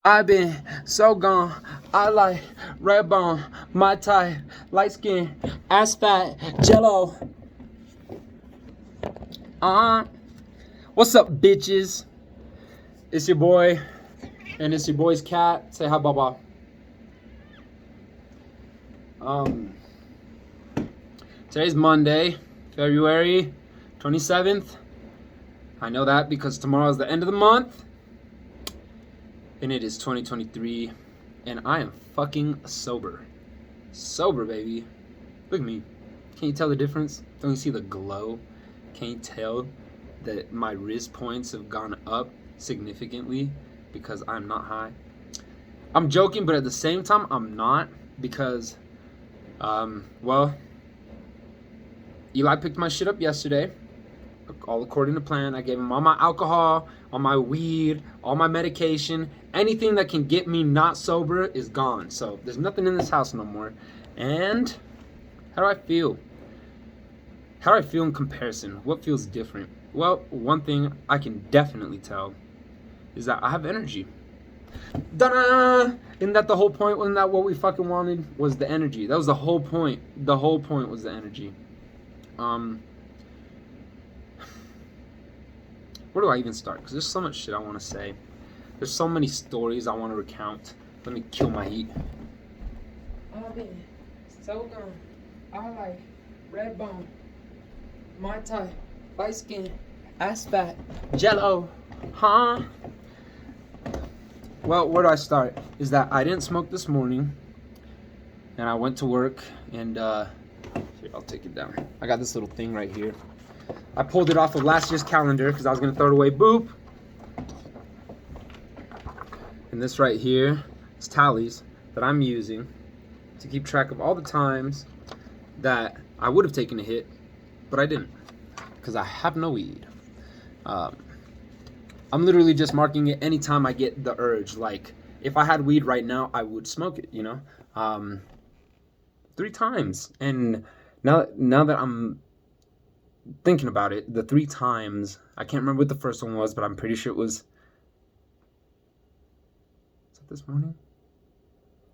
I've been so gone. I like red bone, my type, light skin, ass fat, jello. Uh, what's up, bitches? It's your boy, and it's your boy's cat. Say hi, Baba. Um, Today's Monday, February 27th. I know that because tomorrow's the end of the month, and it is 2023, and I am fucking sober. Sober, baby. Look at me. Can't you tell the difference? Don't you see the glow? Can't you tell that my wrist points have gone up significantly because I'm not high? I'm joking, but at the same time, I'm not because, well, Eli picked my shit up yesterday, all according to plan. I gave him all my alcohol, all my weed, all my medication. Anything that can get me not sober is gone. So there's nothing in this house no more. And how do I feel? How do I feel in comparison? What feels different? Well, one thing I can definitely tell is that I have energy. Da-da! Isn't that the whole point? Wasn't that what we fucking wanted? Was the energy. That was the whole point. The whole point was the energy. Where do I even start? Because there's so much shit I want to say. There's so many stories I want to recount. Let me kill my heat. I've been so gone. I like red bone, my type, light skin, ass fat, jello, huh? Well, where do I start? Is that I didn't smoke this morning, and I went to work, and here, I'll take it down. I got this little thing right here. I pulled it off of last year's calendar because I was gonna throw it away. Boop. And this right here is tallies that I'm using to keep track of all the times that I would have taken a hit, but I didn't because I have no weed. I'm literally just marking it anytime I get the urge. Like, if I had weed right now, I would smoke it, you know? 3 times. And now that I'm thinking about it, the 3 times, I can't remember what the first one was, but I'm pretty sure it was... Is it this morning?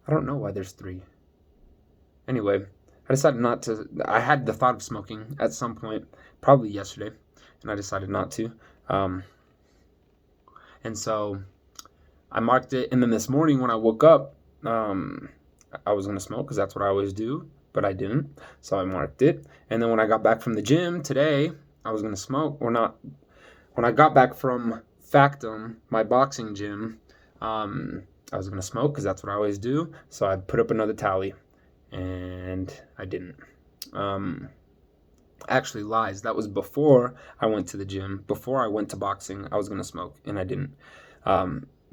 I don't know why there's 3. Anyway, I decided not to... I had the thought of smoking at some point, probably yesterday, and I decided not to. And so I marked it, and then this morning when I woke up, I was gonna smoke because that's what I always do, but I didn't. So I marked it, and then when I got back from the gym today, I was gonna smoke or not. When I got back from Factum, my boxing gym, I was gonna smoke because that's what I always do. So I put up another tally, and I didn't. Actually, lies. That was before I went to the gym. Before I went to boxing, I was gonna smoke, and I didn't.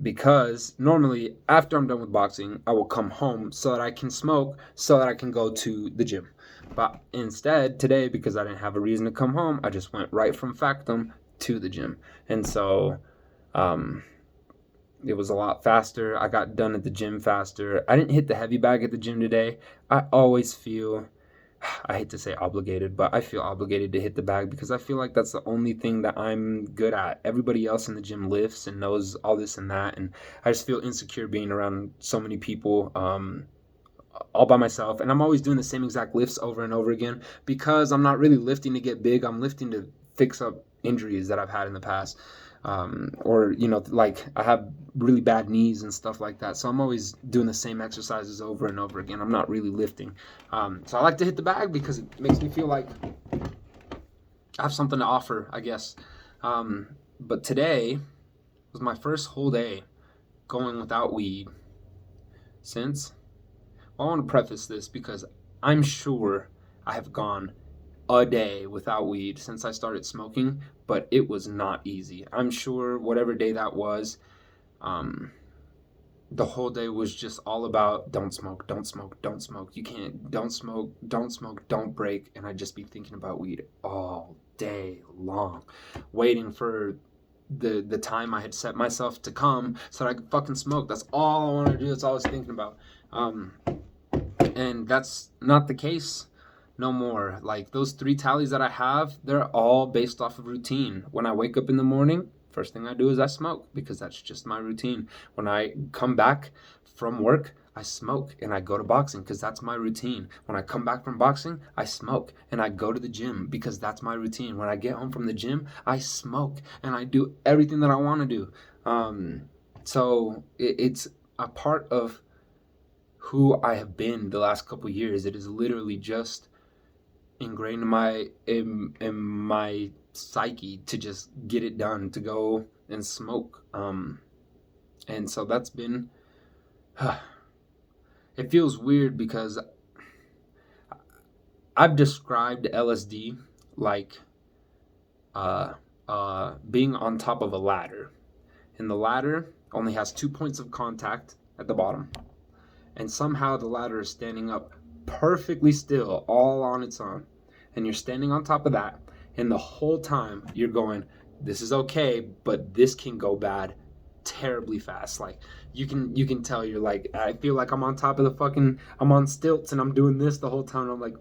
Because normally after I'm done with boxing, I will come home so that I can smoke, so that I can go to the gym. But instead, today, because I didn't have a reason to come home, I just went right from Factum to the gym. And so it was a lot faster. I got done at the gym faster. I didn't hit the heavy bag at the gym today. I always feel... I hate to say obligated, but I feel obligated to hit the bag because I feel like that's the only thing that I'm good at. Everybody else in the gym lifts and knows all this and that, and I just feel insecure being around so many people all by myself. And I'm always doing the same exact lifts over and over again because I'm not really lifting to get big. I'm lifting to fix up injuries that I've had in the past. Or, you know, like I have really bad knees and stuff like that. So I'm always doing the same exercises over and over again. I'm not really lifting. So I like to hit the bag because it makes me feel like I have something to offer, I guess. But today was my first whole day going without weed since... Well, I want to preface this because I'm sure I have gone a day without weed since I started smoking, but it was not easy. I'm sure whatever day that was, the whole day was just all about don't smoke, don't smoke, don't smoke. You can't, don't smoke, don't break. And I'd just be thinking about weed all day long, waiting for the time I had set myself to come so that I could fucking smoke. That's all I want to do. That's all I was thinking about. And that's not the case no more. Like those 3 tallies that I have, they're all based off of routine. When I wake up in the morning, first thing I do is I smoke because that's just my routine. When I come back from work, I smoke and I go to boxing because that's my routine. When I come back from boxing, I smoke and I go to the gym because that's my routine. When I get home from the gym, I smoke and I do everything that I want to do. It's a part of who I have been the last couple years. It is literally just ingrained in my psyche to just get it done, to go and smoke. And so that's been it feels weird because I've described LSD like being on top of a ladder, and the ladder only has 2 points of contact at the bottom, and somehow the ladder is standing up perfectly still all on its own, and you're standing on top of that, and the whole time you're going, this is okay, but this can go bad terribly fast. Like you can tell, you're like, I feel like I'm on top of I'm on stilts and I'm doing this the whole time, and I'm like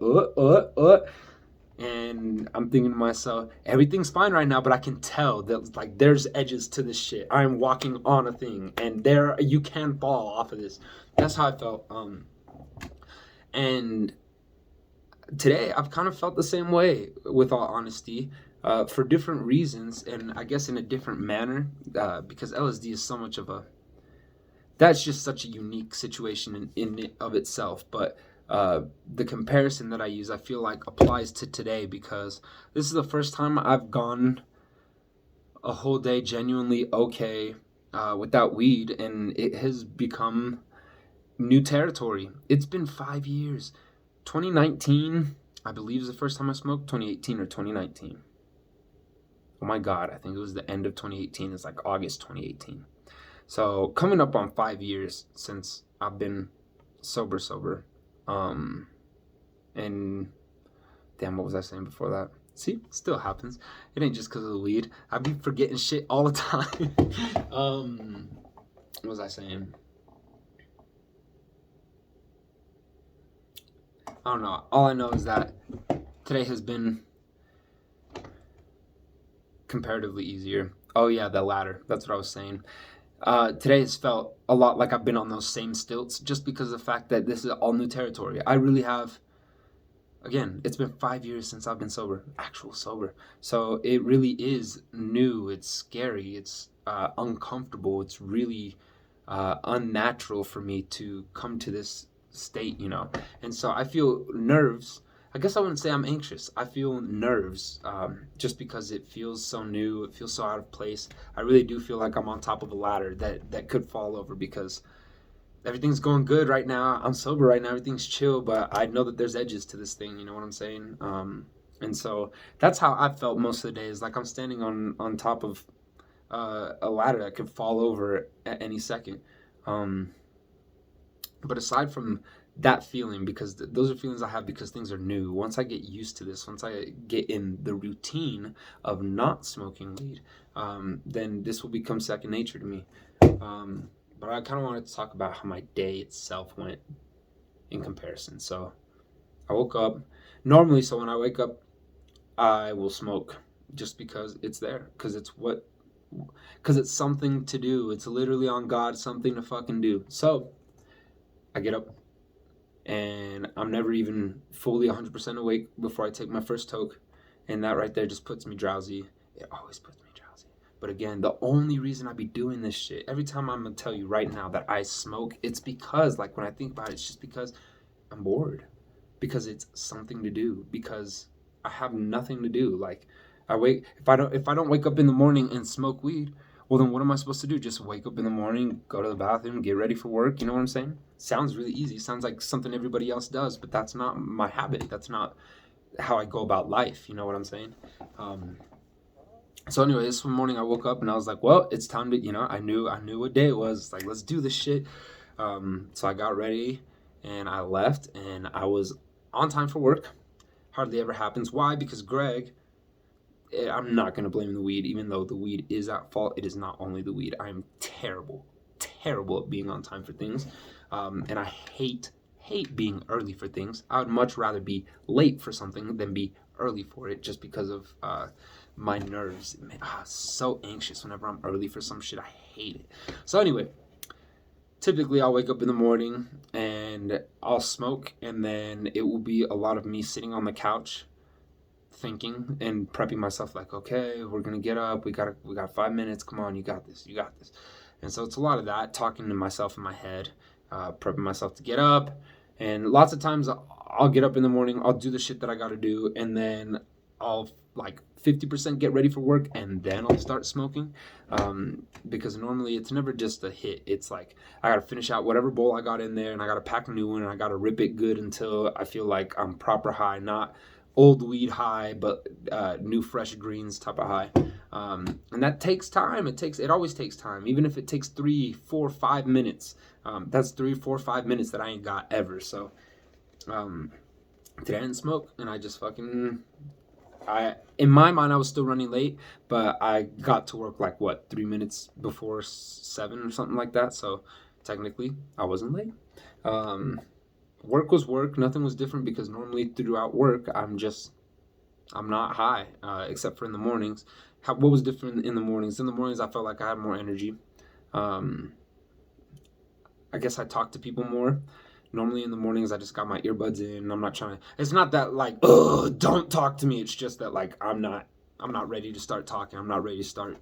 and I'm thinking to myself, everything's fine right now, but I can tell that like there's edges to this shit. I'm walking on a thing, and there you can fall off of this. That's how I felt. And today I've kind of felt the same way, with all honesty, for different reasons, and I guess in a different manner, because LSD is so much of that's just such a unique situation in it of itself. But the comparison that I use, I feel like applies to today, because this is the first time I've gone a whole day genuinely okay without weed, and it has become new territory. It's been 5 years. 2019, I believe, is the first time I smoked. 2018 or 2019. Oh my God, I think it was the end of 2018. It's like August 2018. So coming up on 5 years since I've been sober. And damn, what was I saying before that? See, it still happens. It ain't just because of the weed. I be forgetting shit all the time. What was I saying? I don't know. All I know is that today has been comparatively easier. Oh yeah, the ladder. That's what I was saying. Today has felt a lot like I've been on those same stilts, just because of the fact that this is all new territory. I really have. Again, it's been 5 years since I've been sober, actual sober. So it really is new. It's scary. It's uncomfortable. It's really unnatural for me to come to this state, And so I feel nerves. I guess I wouldn't say I'm anxious. I feel nerves, just because it feels so new. It feels so out of place. I really do feel like I'm on top of a ladder that could fall over, because everything's going good right now. I'm sober right now. Everything's chill, but I know that there's edges to this thing. You know what I'm saying? And so that's how I felt most of the day. Is like I'm standing on top of a ladder that could fall over at any second. But aside from that feeling, because those are feelings I have because things are new. Once I get used to this, once I get in the routine of not smoking weed, then this will become second nature to me. But I kind of wanted to talk about how my day itself went in comparison. So I woke up normally. So when I wake up, I will smoke just because it's there, because it's something to do. It's literally on God, something to fucking do. So I get up, and I'm never even fully 100% awake before I take my first toke, and that right there just puts me drowsy. It always puts me drowsy. But again, the only reason I be doing this shit, every time I'm gonna tell you right now that I smoke, it's because, like, when I think about it, it's just because I'm bored, because it's something to do, because I have nothing to do. Like, if I don't wake up in the morning and smoke weed, well, then what am I supposed to do? Just wake up in the morning, go to the bathroom, get ready for work? You know what I'm saying? Sounds really easy. Sounds like something everybody else does, but that's not my habit. That's not how I go about life. You know what I'm saying? So anyway, this one morning I woke up and I was like, well, it's time to, I knew what day it was. It's like, let's do this shit. So I got ready and I left, and I was on time for work. Hardly ever happens. Why? Because Greg, I'm not going to blame the weed, even though the weed is at fault. It is not only the weed. I am terrible at being on time for things. And I hate being early for things. I would much rather be late for something than be early for it, just because of my nerves. Man, so anxious whenever I'm early for some shit. I hate it. So anyway, typically I'll wake up in the morning and I'll smoke, and then it will be a lot of me sitting on the couch thinking and prepping myself, like, okay, we're gonna get up, we got 5 minutes, come on, you got this. And so it's a lot of that, talking to myself in my head, prepping myself to get up. And lots of times I'll get up in the morning, I'll do the shit that I gotta do, and then I'll like 50% get ready for work, and then I'll start smoking. Because normally it's never just a hit. It's like I gotta finish out whatever bowl I got in there, and I gotta pack a new one, and I gotta rip it good until I feel like I'm proper high, not old weed high, but new fresh greens type of high. And that takes time. It always takes time, even if it takes 3, 4, 5 minutes. That's 3, 4, 5 minutes that I ain't got ever. So today I didn't smoke, and I just fucking, in my mind I was still running late, but I got to work like 3 minutes before 7 or something like that. So technically I wasn't late. Work was work. Nothing was different, because normally throughout work I'm not high, except for in the mornings. What was different in the mornings? In the mornings I felt like I had more energy. I guess I talked to people more. Normally in the mornings I just got my earbuds in. I'm not trying to, it's not that like, oh, don't talk to me. It's just that like I'm not ready to start talking. I'm not ready to start,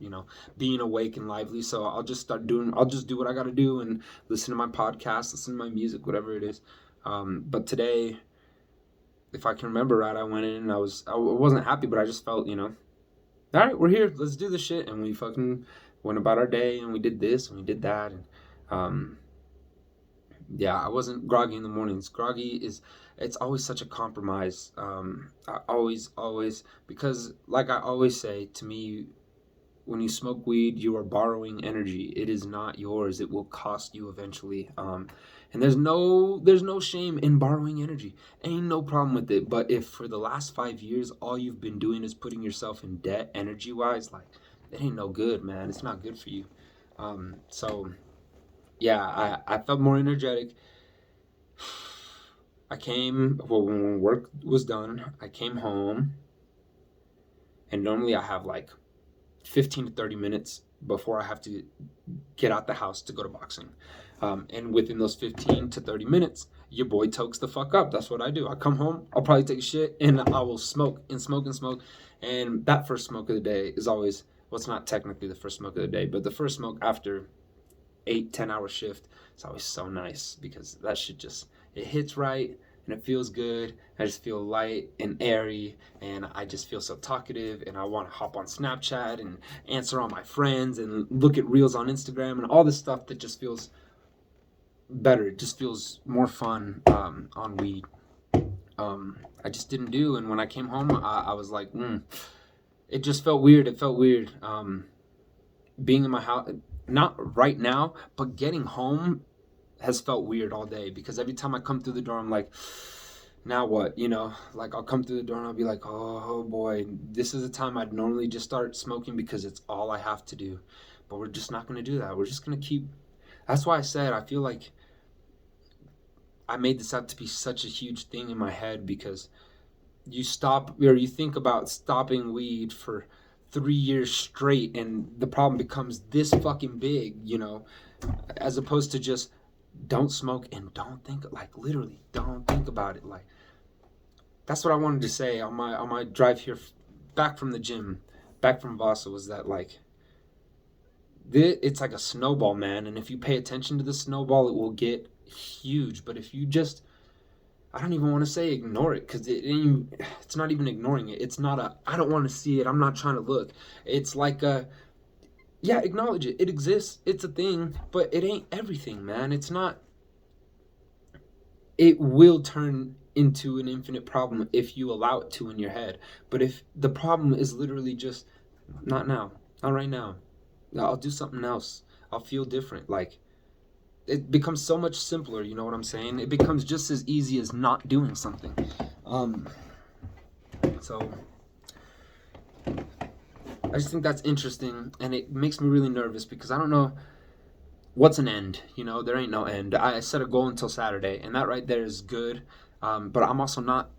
being awake and lively. So I'll just do what I got to do and listen to my podcast, listen to my music, whatever it is. But today, if I can remember right, I went in and I wasn't happy, but I just felt, all right, we're here, let's do this shit. And we fucking went about our day, and we did this and we did that. And, yeah, I wasn't groggy in the mornings. It's always such a compromise. I always, because like I always say, to me, when you smoke weed, you are borrowing energy. It is not yours. It will cost you eventually. And there's no shame in borrowing energy. Ain't no problem with it. But if for the last 5 years all you've been doing is putting yourself in debt energy-wise, like, it ain't no good, man. It's not good for you. So yeah, I felt more energetic. When work was done, I came home, and normally I have like 15 to 30 minutes before I have to get out the house to go to boxing. And within those 15 to 30 minutes, your boy tokes the fuck up. That's what I do. I come home, I'll probably take a shit, and I will smoke and smoke and smoke. And that first smoke of the day is always, well, it's not technically the first smoke of the day, but the first smoke after 8-10 hour shift is always so nice, because that shit just, it hits right and it feels good. I just feel light and airy, and I just feel so talkative, and I want to hop on Snapchat and answer all my friends and look at reels on Instagram and all this stuff that just feels better. It just feels more fun on weed. I just didn't do, and when I came home, I was like, it just felt weird. It felt weird being in my house, not right now, but getting home has felt weird all day, because every time I come through the door, I'm like, now what? Like, I'll come through the door and I'll be like, oh boy, this is the time I'd normally just start smoking, because it's all I have to do. But we're just not going to do that. We're just going to keep. That's why I said I feel like I made this out to be such a huge thing in my head, because you think about stopping weed for 3 years straight, and the problem becomes this fucking big, as opposed to just don't smoke and don't think, like, literally don't think about it. Like, that's what I wanted to say on my drive here back from the gym, back from Vasa, was that, like, it's like a snowball, man, and if you pay attention to the snowball, it will get huge. But if you just, I don't even want to say ignore it, because it's not even ignoring it. It's not I don't want to see it, I'm not trying to look. It's like yeah, acknowledge it. It exists. It's a thing, but it ain't everything, man. It's not. It will turn into an infinite problem if you allow it to in your head. But if the problem is literally just, not now, not right now, I'll do something else, I'll feel different. Like, it becomes so much simpler, you know what I'm saying? It becomes just as easy as not doing something. So I just think that's interesting, and it makes me really nervous, because I don't know what's an end. There ain't no end. I set a goal until Saturday, and that right there is good. But I'm also not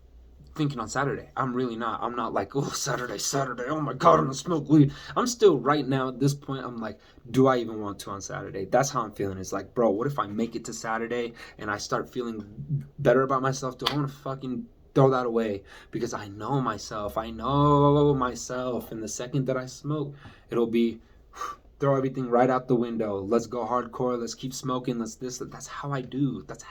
thinking on Saturday. I'm really not. I'm not like, oh, Saturday, oh my God, I'm gonna smoke weed. I'm still right now at this point, I'm like, do I even want to on Saturday? That's how I'm feeling. It's like, bro, what if I make it to Saturday and I start feeling better about myself? Do I want to fucking throw that away? Because I know myself. And the second that I smoke, it'll be throw everything right out the window. Let's go hardcore. Let's keep smoking. That's how I do. That's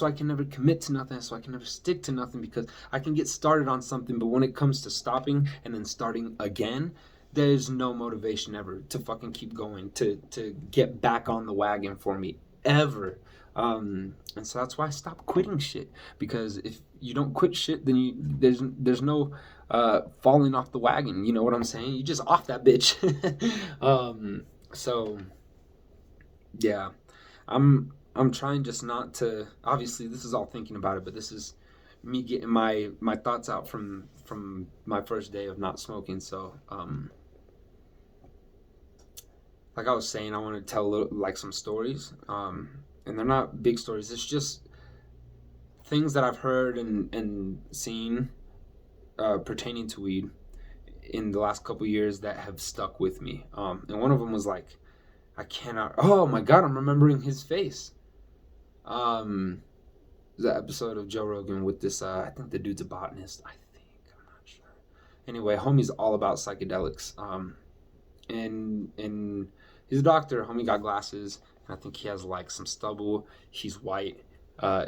why I can never commit to nothing. That's why I can never stick to nothing, because I can get started on something, but when it comes to stopping and then starting again, there's no motivation ever to fucking keep going, to get back on the wagon for me ever. And so that's why I stopped quitting shit, because if you don't quit shit, then there's no falling off the wagon. You know what I'm saying? You just off that bitch. So yeah, I'm trying just not to. Obviously, this is all thinking about it, but this is me getting my thoughts out from my first day of not smoking. So like I was saying, I want to tell like some stories. And they're not big stories. It's just things that I've heard and seen pertaining to weed in the last couple years that have stuck with me. And one of them was like, oh my God, I'm remembering his face. The episode of Joe Rogan with this, I think the dude's a botanist. I'm not sure. Anyway, homie's all about psychedelics. And he's a doctor. Homie got glasses. I think he has like some stubble. He's white.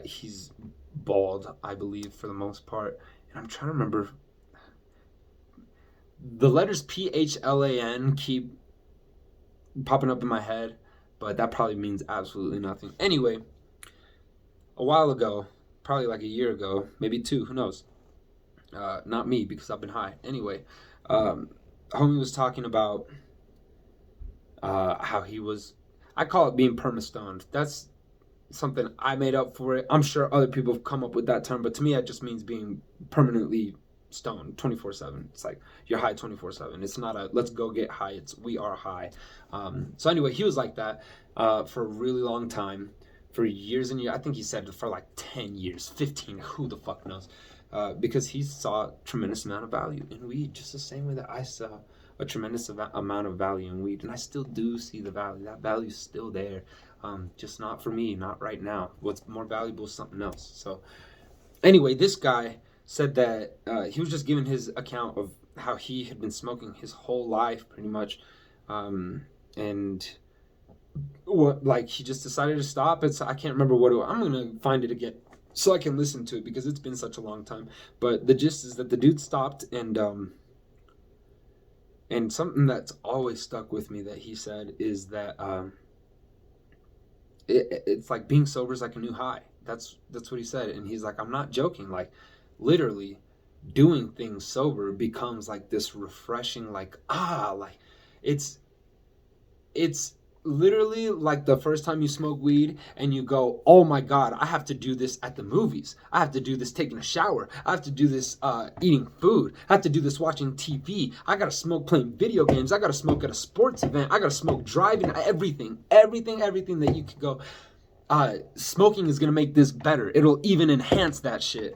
He's bald, I believe, for the most part. And I'm trying to remember. The letters PHLAN keep popping up in my head, but that probably means absolutely nothing. Anyway, a while ago, probably like a year ago, maybe 2, who knows? Not me, because I've been high. Anyway, homie was talking about how he was, I call it being perma-stoned. That's something I made up for it. I'm sure other people have come up with that term, but to me, it just means being permanently stoned 24/7. It's like you're high 24/7. It's not a let's go get high. It's we are high. So anyway, he was like that for a really long time, for years and years. I think he said for like 10 years, 15, who the fuck knows? Because he saw a tremendous amount of value in weed, just the same way that I saw a tremendous amount of value in weed, and I still do see the value. That value's still there, just not for me, not right now. What's more valuable is something else. So anyway, this guy said that he was just giving his account of how he had been smoking his whole life, pretty much, and what, like, he just decided to stop. I can't remember what it was. I'm gonna find it again so I can listen to it, because it's been such a long time. But the gist is that the dude stopped, and something that's always stuck with me that he said is that it's like being sober is like a new high. That's what he said. And he's like, I'm not joking. Like, literally doing things sober becomes like this refreshing, like, like it's literally like the first time you smoke weed and you go, oh my God, I have to do this at the movies. I have to do this taking a shower. I have to do this eating food. I have to do this watching TV. I gotta smoke playing video games. I gotta smoke at a sports event. I gotta smoke driving. Everything that you could go. Smoking is gonna make this better. It'll even enhance that shit.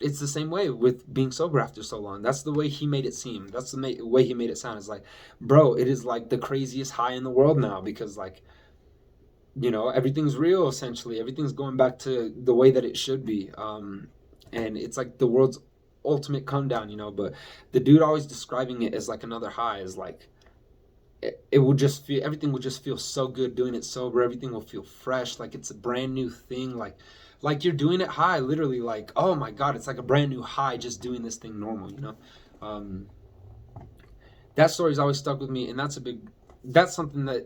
It's the same way with being sober after so long. That's the way he made it seem. That's the way he made it sound. It's like, bro, it is like the craziest high in the world now, because, like, you know, everything's real, essentially. Everything's going back to the way that it should be. And it's like the world's ultimate come down, you know. But the dude always describing it as like another high is like, it will just feel, everything will just feel so good doing it sober. Everything will feel fresh, like it's a brand new thing, like you're doing it high, literally, like, oh my God, it's like a brand new high just doing this thing normal, you know? That story's always stuck with me, and that's something that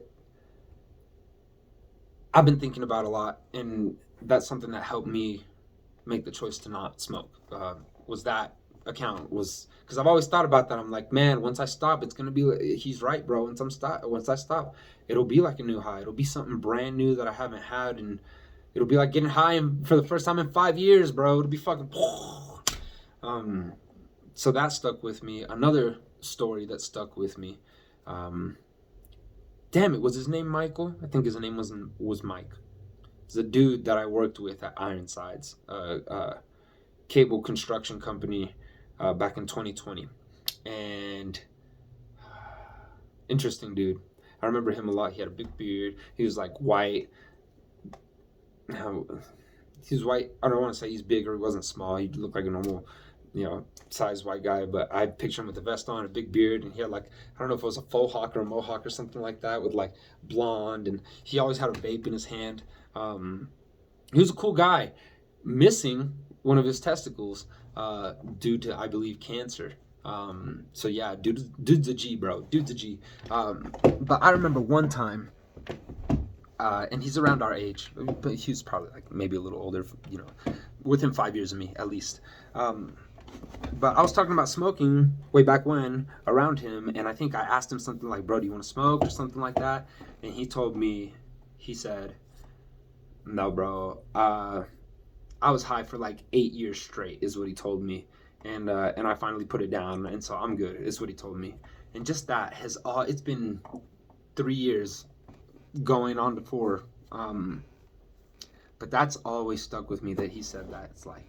I've been thinking about a lot, and that's something that helped me make the choice to not smoke, was that account, was because I've always thought about that. I'm like, man, once I stop, it's gonna be like, he's right, bro. Once I stop, it'll be like a new high. It'll be something brand new that I haven't had, and it'll be like getting high for the first time in 5 years, bro. It'll be fucking. So that stuck with me. Another story that stuck with me. Damn it, was his name Michael? I think his name was Mike. It's a dude that I worked with at Ironsides, cable construction company, back in 2020. And interesting dude. I remember him a lot. He had a big beard. He was like white. He was white. I don't want to say he's big or he wasn't small. He looked like a normal, size white guy. But I picture him with a vest on, a big beard, and he had like, I don't know if it was a faux hawk or a mohawk or something like that, with like blonde, and he always had a vape in his hand. He was a cool guy, missing one of his testicles due to, I believe, cancer. So yeah, dude's a G, bro. Dude's a G. But I remember one time, and he's around our age, but he was probably like maybe a little older, within 5 years of me at least. But I was talking about smoking way back when around him, and I think I asked him something like, bro, do you want to smoke or something like that? And he told me, he said, no, bro, I was high for like 8 years straight, is what he told me. And I finally put it down, and so I'm good, is what he told me. And just that it's been 3 years going on to 4. But that's always stuck with me, that he said that. It's like,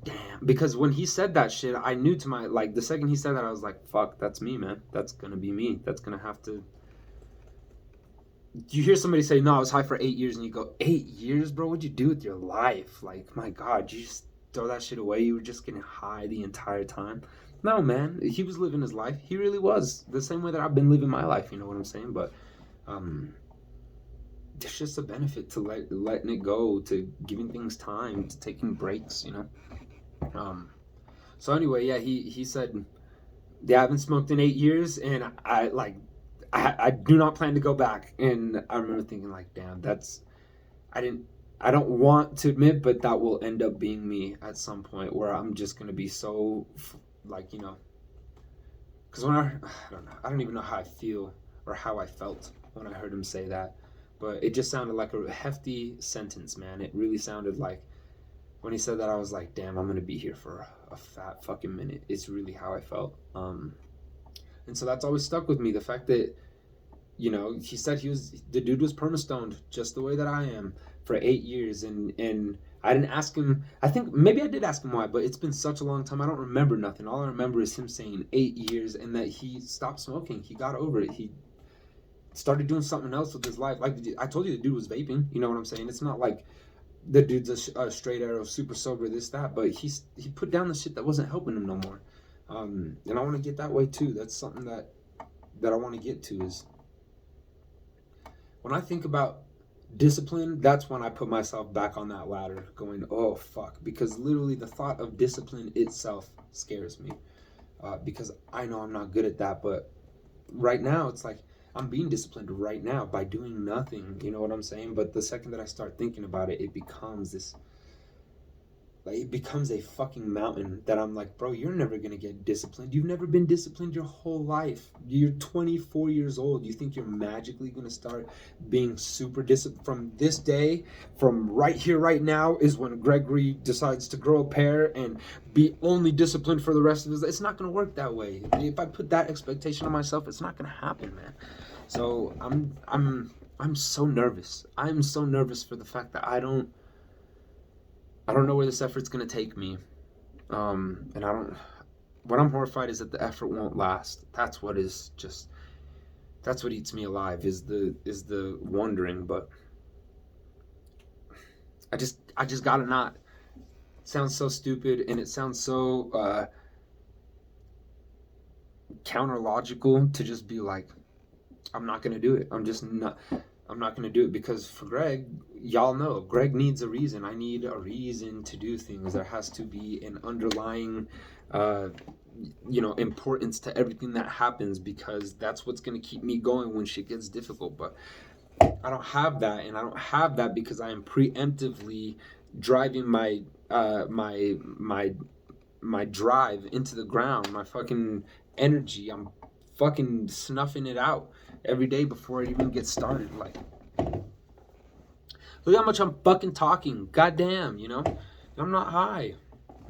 damn. Because when he said that shit, I knew to my, like, the second he said that, I was like, fuck, that's me, man. That's gonna be me. That's gonna have to. You hear somebody say, no, I was high for 8 years, and you go, 8 years, bro? What'd you do with your life? Like, my God, you just throw that shit away? You were just getting high the entire time? No, man. He was living his life. He really was. The same way that I've been living my life, you know what I'm saying? But, there's just a benefit to letting it go, to giving things time, to taking breaks, So anyway, yeah, he said, yeah, I haven't smoked in 8 years, and I do not plan to go back. And I remember thinking, like, damn, I don't want to admit, but that will end up being me at some point, where I'm just going to be so, like, because when I don't know, I don't even know how I feel or how I felt when I heard him say that. But it just sounded like a hefty sentence, man. It really sounded like, when he said that, I was like, damn, I'm going to be here for a fat fucking minute. It's really how I felt. And so that's always stuck with me. The fact that, he said the dude was perma-stoned just the way that I am for 8 years. And I didn't ask him, I think maybe I did ask him why, but it's been such a long time. I don't remember nothing. All I remember is him saying 8 years, and that he stopped smoking. He got over it. He started doing something else with his life. Like I told you, the dude was vaping. You know what I'm saying? It's not like the dude's a straight arrow, super sober, this, that. But he put down the shit that wasn't helping him no more. And I want to get that way too. That's something that I want to get to, is when I think about discipline, that's when I put myself back on that ladder going, oh, fuck. Because literally the thought of discipline itself scares me. Because I know I'm not good at that. But right now, it's like, I'm being disciplined right now by doing nothing, you know what I'm saying? But the second that I start thinking about it, it becomes this, like, it becomes a fucking mountain that I'm like, bro, you're never going to get disciplined. You've never been disciplined your whole life. You're 24 years old. You think you're magically going to start being super disciplined from this day, from right here, right now, is when Gregory decides to grow a pair and be only disciplined for the rest of his life. It's not going to work that way. If I put that expectation on myself, it's not going to happen, man. So I'm so nervous. I'm so nervous for the fact that I don't know where this effort's going to take me. And what I'm horrified is that the effort won't last. That's what eats me alive, is the wondering. But I just gotta not. It sounds so stupid, and it sounds so counter-logical to just be like, I'm not going to do it. I'm not going to do it, because for Greg, y'all know, Greg needs a reason. I need a reason to do things. There has to be an underlying, importance to everything that happens, because that's what's going to keep me going when shit gets difficult. But I don't have that, and I don't have that because I am preemptively driving my drive into the ground, my fucking energy. I'm fucking snuffing it out every day before it even gets started. Like, look how much I'm fucking talking. Goddamn, I'm not high.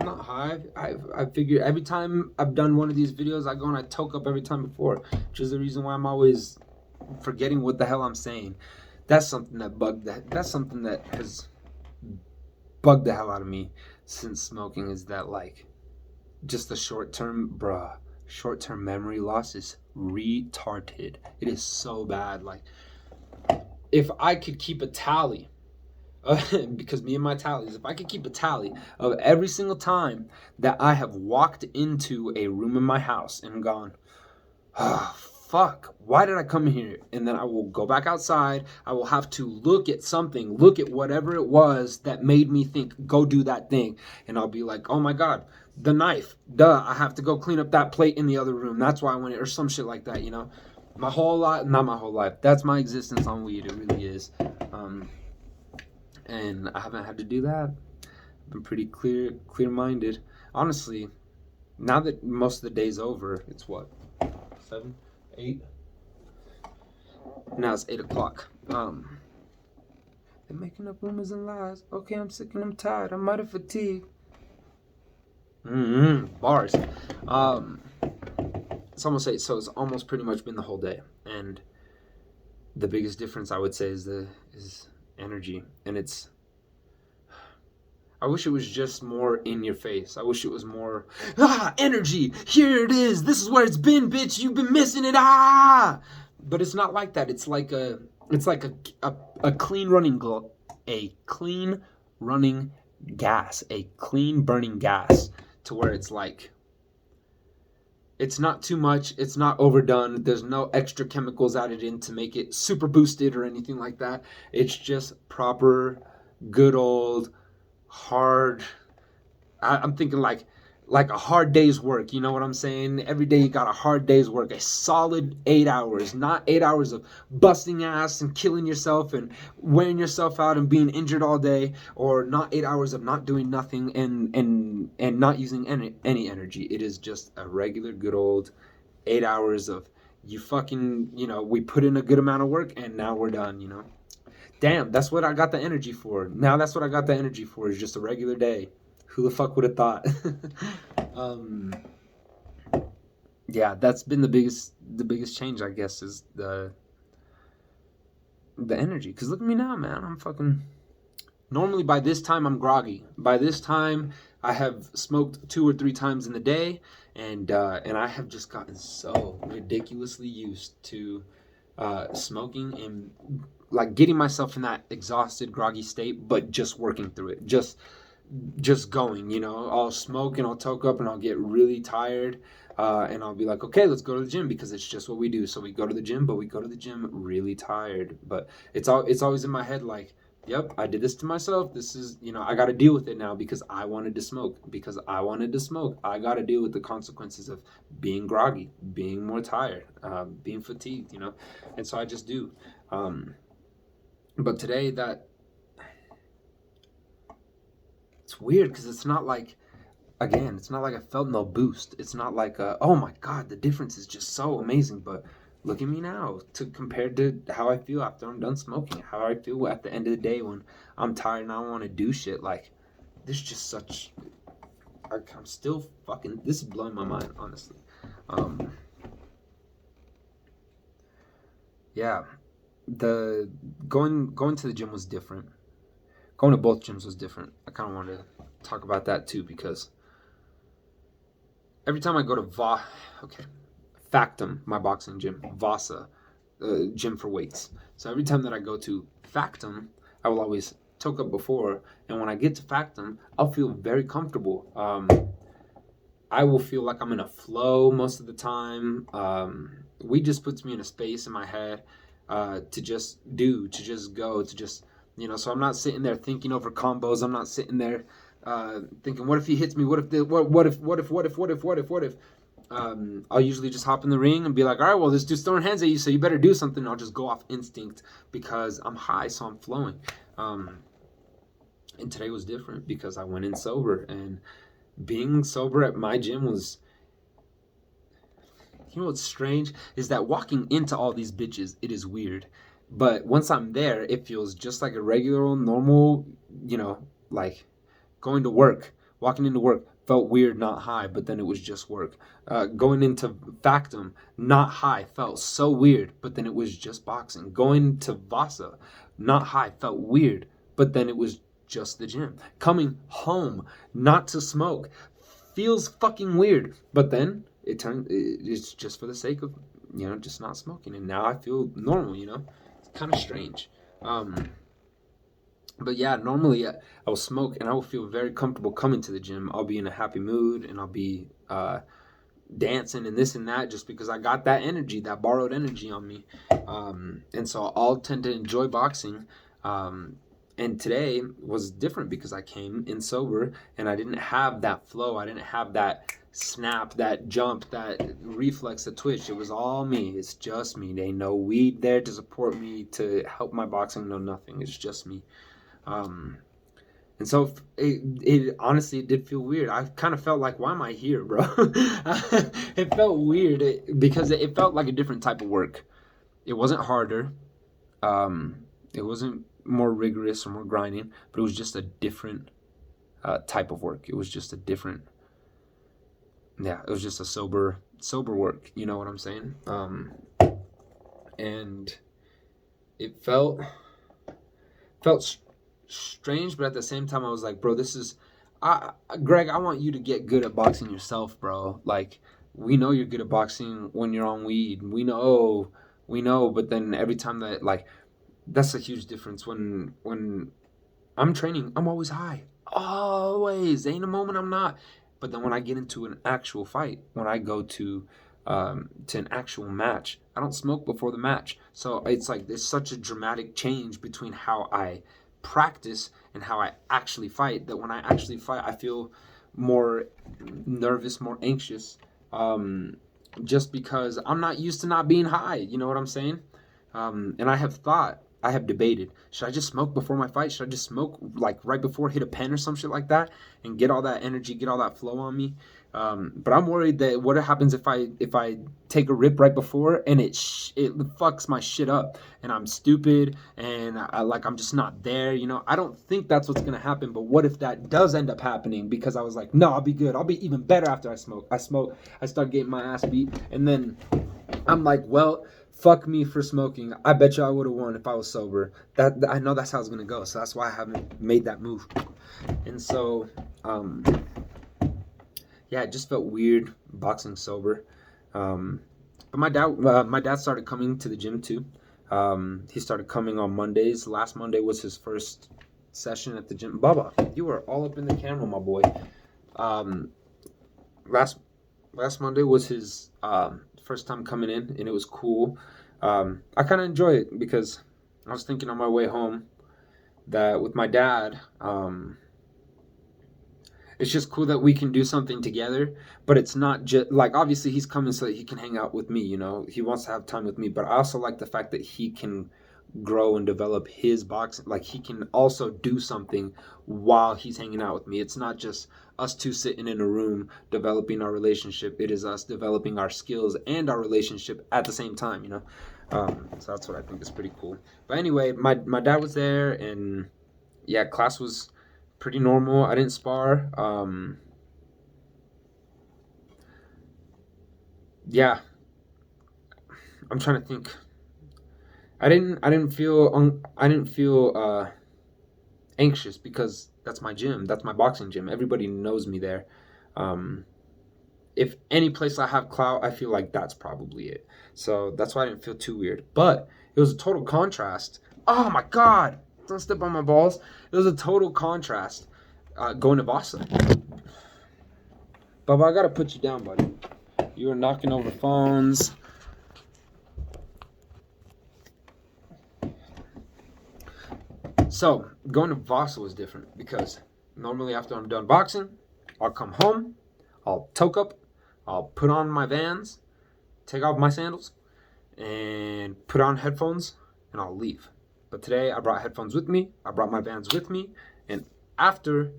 I figure every time I've done one of these videos, I go and I toke up every time before, which is the reason why I'm always forgetting what the hell I'm saying. That's something that's something that has bugged the hell out of me since smoking, is that like just the short term memory loss is retarded. It is so bad. Like if I could keep a tally because me and my tallies, if I could keep a tally of every single time that I have walked into a room in my house and gone, oh, fuck, why did I come here? And then I will go back outside. I will have to look at something, look at whatever it was that made me think, go do that thing. And I'll be like, oh my God, the knife. Duh, I have to go clean up that plate in the other room. That's why I went, or some shit like that, you know? My whole life, not my whole life. That's my existence on weed. It really is. And I haven't had to do that. I've been pretty clear-minded. Honestly, now that most of the day's over, it's what? 7, 8. Now it's 8 o'clock. They're making up rumors and lies. Okay, I'm sick and I'm tired. I'm out of fatigue. Bars. It's almost 8, so it's almost pretty much been the whole day. And the biggest difference I would say is energy. And it's, I wish it was just more in your face. I wish it was more, energy, here it is, this is where it's been, bitch, you've been missing it, But it's not like that. It's like a clean running gas, a clean burning gas, to where it's like, it's not too much, it's not overdone, there's no extra chemicals added in to make it super boosted or anything like that. It's just proper, good old, hard, I'm thinking like a hard day's work, you know what I'm saying? Every day you got a hard day's work, a solid 8 hours, not 8 hours of busting ass and killing yourself and wearing yourself out and being injured all day, or not 8 hours of not doing nothing and not using any energy. It is just a regular good old 8 hours of you fucking, you know, we put in a good amount of work and now we're done, you know? Damn, that's what I got the energy for. Now that's what I got the energy for, is just a regular day. Who the fuck would have thought? Yeah, that's been the biggest change, I guess, is the energy. Because look at me now, man. I'm fucking... Normally by this time I'm groggy. By this time I have smoked 2 or 3 times in the day, and I have just gotten so ridiculously used to smoking and like getting myself in that exhausted, groggy state, but just working through it. Just going, you know, I'll smoke and I'll toke up and I'll get really tired, and I'll be like, okay, let's go to the gym, because it's just what we do. So we go to the gym, but we go to the gym really tired. But it's always in my head like, yep, I did this to myself. This is, you know, I got to deal with it now because I wanted to smoke. I got to deal with the consequences of being groggy, being more tired, being fatigued, you know. And so I just do. But today it's weird because it's not like, again, it's not like I felt no boost. It's not like, oh my God, the difference is just so amazing. But look at me now, compared to how I feel after I'm done smoking, how I feel at the end of the day when I'm tired and I don't want to do shit. Like, there's just such, I'm still fucking, this is blowing my mind, honestly. Yeah, the going to the gym was different. Going to both gyms was different. I kind of wanted to talk about that too, because every time I go to Factum, my boxing gym, Vasa, gym for weights. So every time that I go to Factum, I will always toke up before, and when I get to Factum, I'll feel very comfortable. I will feel like I'm in a flow most of the time. Weed just puts me in a space in my head to just go, you know, so I'm not sitting there thinking over combos. I'm not sitting there thinking, what if he hits me? What if? I'll usually just hop in the ring and be like, all right, well, this dude's throwing hands at you, so you better do something. I'll just go off instinct because I'm high, so I'm flowing. And today was different because I went in sober, and being sober at my gym was, you know what's strange is that walking into all these bitches, it is weird. But once I'm there, it feels just like a regular old normal, you know, like going to work, walking into work, felt weird, not high, but then it was just work. Going into Factum, not high, felt so weird, but then it was just boxing. Going to Vasa, not high, felt weird, but then it was just the gym. Coming home, not to smoke, feels fucking weird, but then it's just for the sake of, just not smoking, and now I feel normal. It's kind of strange. But yeah, normally I will smoke and I will feel very comfortable coming to the gym. I'll be in a happy mood and I'll be dancing and this and that, just because I got that energy, that borrowed energy on me. And so I'll tend to enjoy boxing. And today was different because I came in sober and I didn't have that flow. I didn't have that snap, that jump, that reflex, the twitch. It was all me. It's just me. There ain't no weed there to support me, to help my boxing. No, nothing. It's just me. And so it honestly, it did feel weird. I kind of felt like, why am I here, bro? It felt weird because it felt like a different type of work. It wasn't harder. It wasn't more rigorous or more grinding, but it was just a different type of work. It was just a different, it was just a sober work. You know what I'm saying? And it felt strange, but at the same time I was like, bro, Greg, I want you to get good at boxing yourself, bro. Like, we know you're good at boxing when you're on weed. We know, but then every time that, like, that's a huge difference. When I'm training, I'm always high. Always. Ain't a moment I'm not. But then when I get into an actual fight, when I go to an actual match, I don't smoke before the match. So it's like there's such a dramatic change between how I practice and how I actually fight, that when I actually fight, I feel more nervous, more anxious, just because I'm not used to not being high. You know what I'm saying? And I have debated, should I just smoke before my fight? Should I just smoke like right before, hit a pen or some shit like that, and get all that energy, get all that flow on me? But I'm worried that what happens if I take a rip right before and it fucks my shit up and I'm stupid and I'm just not there. I don't think that's what's gonna happen. But what if that does end up happening? Because I was like, no, I'll be good. I'll be even better after I smoke. I start getting my ass beat, and then I'm like, well, fuck me for smoking. I bet you I would have won if I was sober. I know that's how it's gonna go. So that's why I haven't made that move. And so, it just felt weird boxing sober. But my dad started coming to the gym too. He started coming on Mondays. Last Monday was his first session at the gym. Baba, you are all up in the camera, my boy. Last Monday was his first time coming in, and it was cool. I kind of enjoy it because I was thinking on my way home that with my dad, it's just cool that we can do something together, but it's not just like, obviously he's coming so that he can hang out with me, he wants to have time with me, but I also like the fact that he can grow and develop his boxing. Like, he can also do something while he's hanging out with me. It's not just us two sitting in a room developing our relationship. It is us developing our skills and our relationship at the same time, so that's what I think is pretty cool. But anyway, my dad was there, and class was pretty normal. I didn't spar. I'm trying to think. I didn't feel anxious because that's my gym. That's my boxing gym. Everybody knows me there. If any place I have clout, I feel like that's probably it. So that's why I didn't feel too weird. But it was a total contrast. Oh my God! Don't step on my balls. It was a total contrast going to Vasa. Bubba, I gotta put you down, buddy. You were knocking over phones. So going to Vasa was different because normally after I'm done boxing, I'll come home, I'll toke up, I'll put on my Vans, take off my sandals, and put on headphones, and I'll leave. But today I brought headphones with me, I brought my Vans with me, and after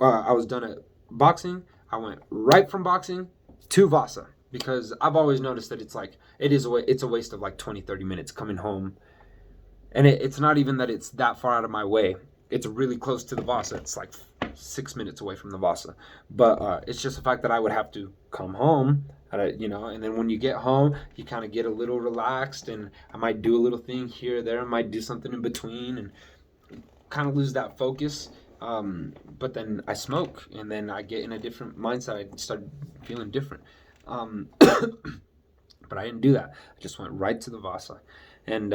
I was done at boxing, I went right from boxing to Vasa, because I've always noticed that it's a waste of like 20-30 minutes coming home. And it's not even that it's that far out of my way. It's really close to the Vasa. It's like 6 minutes away from the Vasa. But it's just the fact that I would have to come home, and then when you get home, you kind of get a little relaxed, and I might do a little thing here or there. I might do something in between and kind of lose that focus. But then I smoke, and then I get in a different mindset. I start feeling different. But I didn't do that. I just went right to the Vasa. And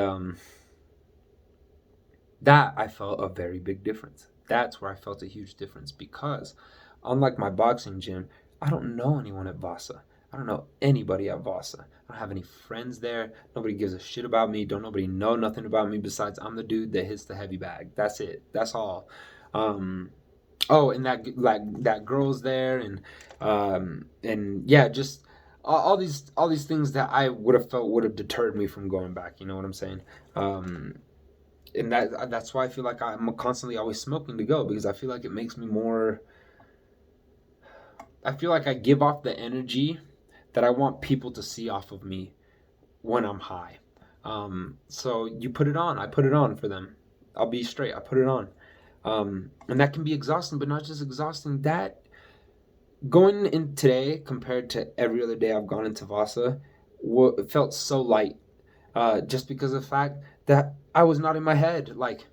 that I felt a very big difference. That's where I felt a huge difference, because unlike my boxing gym, I don't know anyone at Vasa. I don't know anybody at Vasa. I don't have any friends there. Nobody gives a shit about me. Don't nobody know nothing about me besides I'm the dude that hits the heavy bag. That's it. That's all. And that girl's there, and yeah, just all these things that I would have felt would have deterred me from going back. You know what I'm saying? And that's why I feel like I'm constantly always smoking to go, because I feel like it makes me more. I feel like I give off the energy that I want people to see off of me when I'm high. So you put it on. I put it on for them. I'll be straight. I put it on. And that can be exhausting, but not just exhausting. That going in today compared to every other day I've gone into Vasa, it felt so light. Just because of the fact that I was not in my head. Like,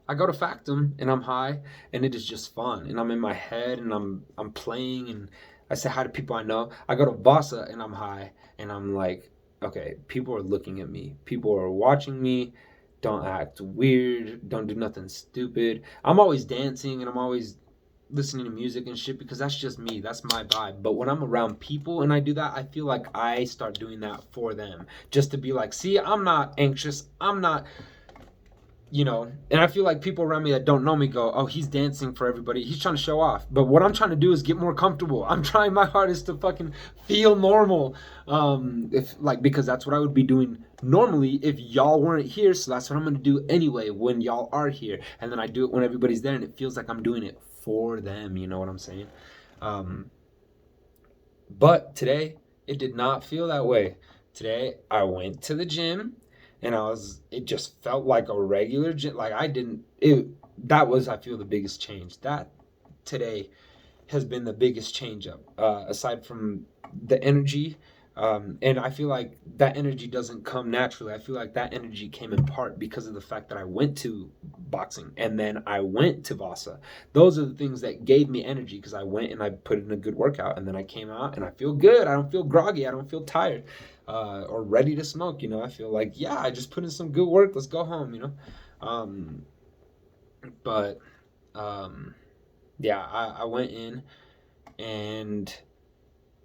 I go to Factum and I'm high, and it is just fun, and I'm in my head, and I'm playing, and I say hi to people I know. I go to Vasa and I'm high, and I'm like, okay, people are looking at me. People are watching me. Don't act weird. Don't do nothing stupid. I'm always dancing, and I'm always listening to music and shit, because that's just me. That's my vibe. But when I'm around people and I do that, I feel like I start doing that for them, just to be like, see, I'm not anxious. I'm not, and I feel like people around me that don't know me go, oh, he's dancing for everybody. He's trying to show off. But what I'm trying to do is get more comfortable. I'm trying my hardest to fucking feel normal. Because that's what I would be doing normally if y'all weren't here. So that's what I'm going to do anyway when y'all are here. And then I do it when everybody's there, and it feels like I'm doing it for them. You know what I'm saying? But today, it did not feel that way. Today, I went to the gym, and it just felt like a regular gym. Like, that was, I feel, the biggest change. That today has been the biggest change up, aside from the energy. And I feel like that energy doesn't come naturally. I feel like that energy came in part because of the fact that I went to boxing, and then I went to Vasa. Those are the things that gave me energy, because I went and I put in a good workout, and then I came out and I feel good. I don't feel groggy. I don't feel tired or ready to smoke. I feel like, yeah, I just put in some good work. Let's go home, Yeah, I went in, and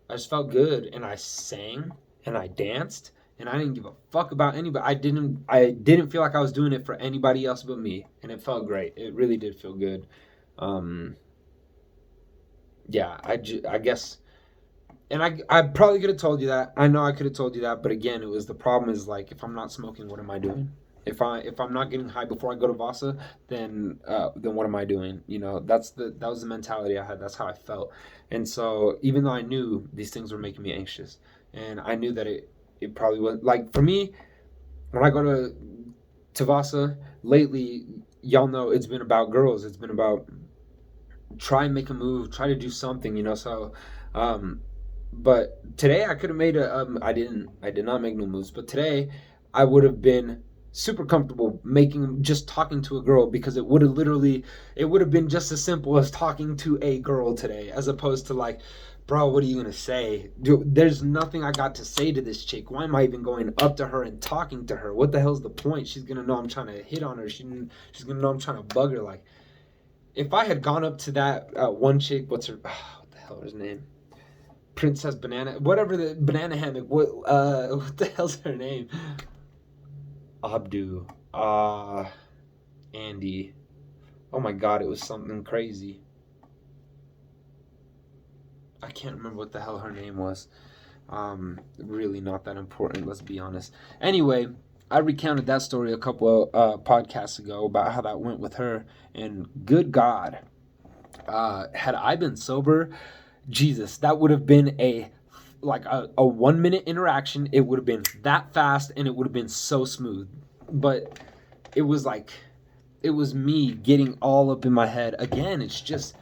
I just felt good, and I sang and I danced, and I didn't give a fuck about anybody. I didn't feel like I was doing it for anybody else but me, and it felt great. It really did feel good. Yeah, I guess, and I probably could have told you that. I know I could have told you that, but again, the problem is, like, if I'm not smoking, what am I doing? If I'm not getting high before I go to Vasa, then what am I doing? That was the mentality I had. That's how I felt. And so even though I knew these things were making me anxious, and I knew that it probably was, like, for me, when I go to Vasa lately, y'all know it's been about girls. It's been about try and make a move, try to do something, so but today I could have made I did not make no moves, but today I would have been super comfortable just talking to a girl, because it would have been just as simple as talking to a girl today, as opposed to, like, bro, what are you gonna say? Dude, there's nothing I got to say to this chick. Why am I even going up to her and talking to her? What the hell's the point? She's gonna know I'm trying to hit on her. She's gonna know I'm trying to bug her. Like, if I had gone up to that one chick, what the hell is her name? Princess Banana, whatever, the banana hammock. What the hell's her name? Abdu, Andy. Oh my God, it was something crazy. I can't remember what the hell her name was. Really not that important, let's be honest. Anyway, I recounted that story a couple of podcasts ago about how that went with her, and good God, had I been sober, Jesus, that would have been a 1 minute interaction. It would have been that fast, and it would have been so smooth. But it was me getting all up in my head. Again, it's just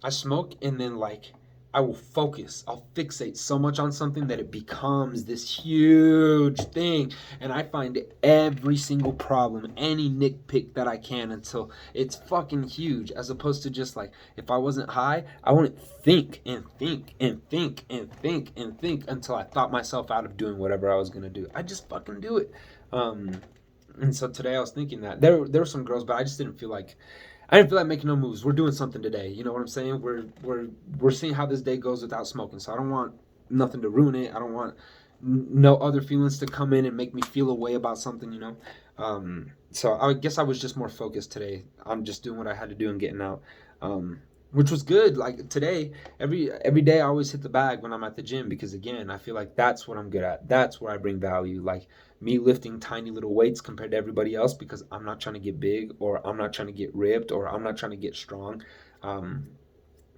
I smoke and then like I will focus. I'll fixate so much on something that it becomes this huge thing. And I find every single problem, any nitpick that I can until it's fucking huge. As opposed to just like, if I wasn't high, I wouldn't think and think and think and think and think until I thought myself out of doing whatever I was going to do. I just fucking do it. And so today I was thinking that there were some girls, but I just didn't feel like making no moves. We're doing something today. You know what I'm saying? We're seeing how this day goes without smoking. So I don't want nothing to ruin it. I don't want no other feelings to come in and make me feel a way about something. You know. So I guess I was just more focused today. I'm just doing what I had to do and getting out. Which was good. Like today, every day I always hit the bag when I'm at the gym because again, I feel like that's what I'm good at. That's where I bring value. Like me lifting tiny little weights compared to everybody else because I'm not trying to get big or I'm not trying to get ripped or I'm not trying to get strong.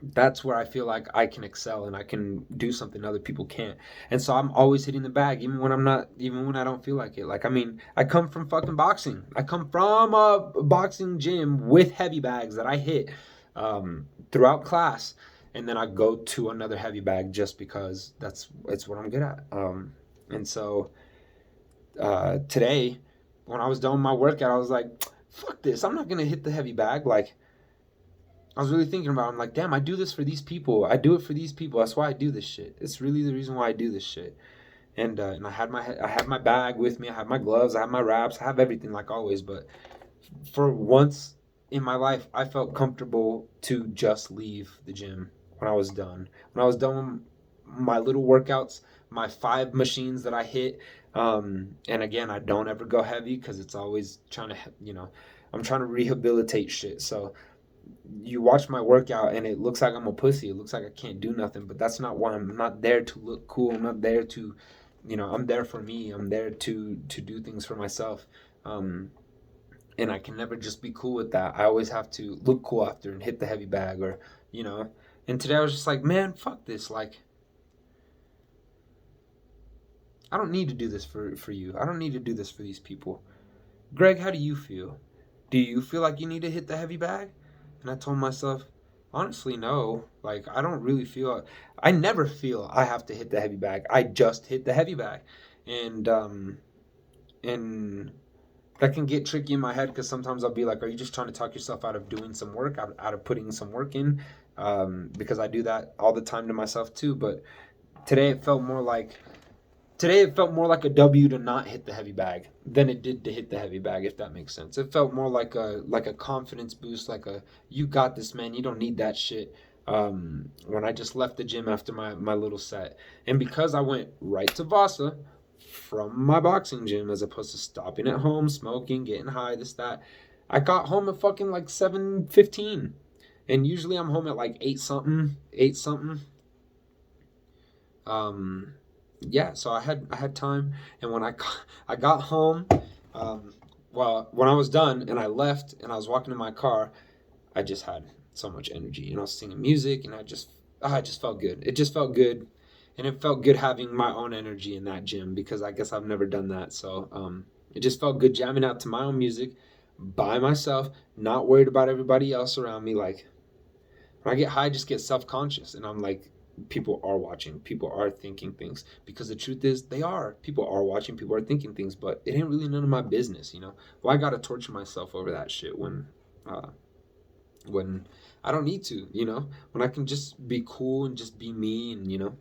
That's where I feel like I can excel and I can do something other people can't. And so I'm always hitting the bag, even when I don't feel like it. Like, I mean, I come from fucking boxing. I come from a boxing gym with heavy bags that I hit throughout class. And then I go to another heavy bag just because it's what I'm good at. And so today, when I was done with my workout, I was like, fuck this. I'm not going to hit the heavy bag. Like, I was really thinking about it. I'm like, damn, I do this for these people. I do it for these people. That's why I do this shit. It's really the reason why I do this shit. And I had my bag with me. I have my gloves. I have my wraps. I have everything like always. But for once in my life, I felt comfortable to just leave the gym when I was done. When I was done with my little workouts, my 5 machines that I hit. And again, I don't ever go heavy because it's always trying to, I'm trying to rehabilitate shit. So you watch my workout and it looks like I'm a pussy. It looks like I can't do nothing, but that's not why. I'm not there to look cool. I'm not there to, I'm there for me. I'm there to do things for myself. And I can never just be cool with that. I always have to look cool after and hit the heavy bag or, and today I was just like, man, fuck this. Like, I don't need to do this for you. I don't need to do this for these people. Greg, how do you feel? Do you feel like you need to hit the heavy bag? And I told myself, honestly, no. Like, I don't really feel, I never feel I have to hit the heavy bag. I just hit the heavy bag. And that can get tricky in my head because sometimes I'll be like, are you just trying to talk yourself out of doing some work, out of putting some work in? Because I do that all the time to myself too. But today it felt more like a W to not hit the heavy bag than it did to hit the heavy bag, if that makes sense. It felt more like a confidence boost, like you got this, man. You don't need that shit. When I just left the gym after my little set. And because I went right to Vasa from my boxing gym as opposed to stopping at home, smoking, getting high, this, that, I got home at fucking like 7:15. And usually I'm home at like 8 something. Yeah, so I had time, and when I got home, when I was done and I left and I was walking in my car, I just had so much energy and I was singing music and I just felt good. It just felt good, and it felt good having my own energy in that gym because I guess I've never done that. So it just felt good jamming out to my own music by myself, not worried about everybody else around me. Like when I get high, I just get self-conscious and I'm like, people are watching, people are thinking things, because the truth is people are watching, people are thinking things, but it ain't really none of my business. Well, I gotta torture myself over that shit when I don't need to, when I can just be cool and just be me. And